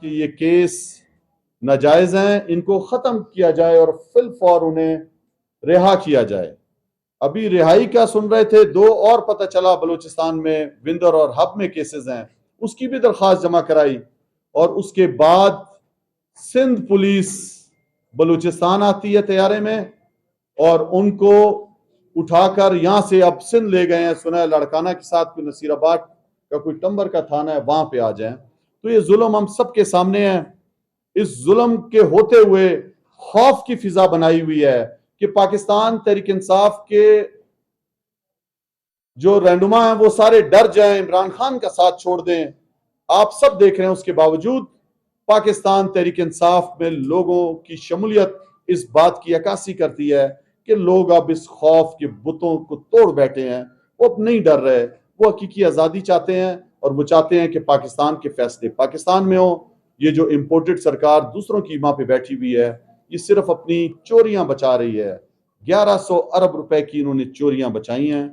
کہ یہ کیس ناجائز ہیں، ان کو ختم کیا جائے اور فی الفور انہیں رہا کیا جائے۔ ابھی رہائی کا سن رہے تھے، 2 اور پتہ چلا بلوچستان میں وندر اور ہب میں کیسز ہیں، اس کی بھی درخواست جمع کرائی، اور اس کے بعد سندھ پولیس بلوچستان آتی ہے طیارے میں اور ان کو اٹھا کر یہاں سے اب سندھ لے گئے ہیں، سنا ہے لڑکانہ کے ساتھ کوئی نصیر آباد کا کوئی ٹمبر کا تھانہ ہے، وہاں پہ آ جائیں۔ تو یہ ظلم ہم سب کے سامنے ہے۔ اس ظلم کے ہوتے ہوئے خوف کی فضا بنائی ہوئی ہے کہ پاکستان تحریک انصاف کے جو رہنما ہیں وہ سارے ڈر جائیں، عمران خان کا ساتھ چھوڑ دیں۔ آپ سب دیکھ رہے ہیں، اس کے باوجود پاکستان تحریک انصاف میں لوگوں کی شمولیت اس بات کی عکاسی کرتی ہے کہ لوگ اب اس خوف کے بتوں کو توڑ بیٹھے ہیں، وہ اب نہیں ڈر رہے، وہ حقیقی آزادی چاہتے ہیں، اور وہ چاہتے ہیں کہ پاکستان کے فیصلے پاکستان میں ہوں۔ یہ جو امپورٹڈ سرکار دوسروں کی ماں پہ بیٹھی ہوئی ہے، یہ صرف اپنی چوریاں بچا رہی ہے۔ 1100 ارب روپے کی انہوں نے چوریاں بچائی ہیں۔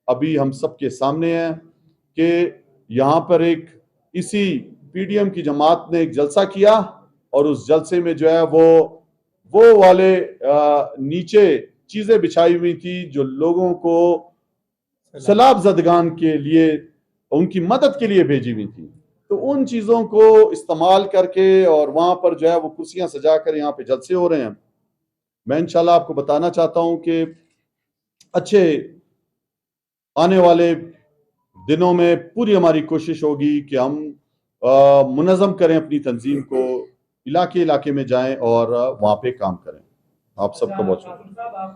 ابھی ہم سب کے سامنے ہے کہ یہاں پر ایک اسی پی ڈی ایم کی جماعت نے ایک جلسہ کیا، اور اس جلسے میں جو ہے وہ والے نیچے چیزیں بچھائی ہوئی تھی جو لوگوں کو سیلاب زدگان کے لیے ان کی مدد کے لیے بھیجی ہوئی تھی، تو ان چیزوں کو استعمال کر کے اور وہاں پر جو ہے وہ کرسیاں سجا کر یہاں پہ جلسے ہو رہے ہیں۔ میں انشاءاللہ آپ کو بتانا چاہتا ہوں کہ اچھے آنے والے دنوں میں پوری ہماری کوشش ہوگی کہ ہم منظم کریں اپنی تنظیم کو، علاقے میں جائیں اور وہاں پہ کام کریں۔ آپ سب کا بہت شکریہ۔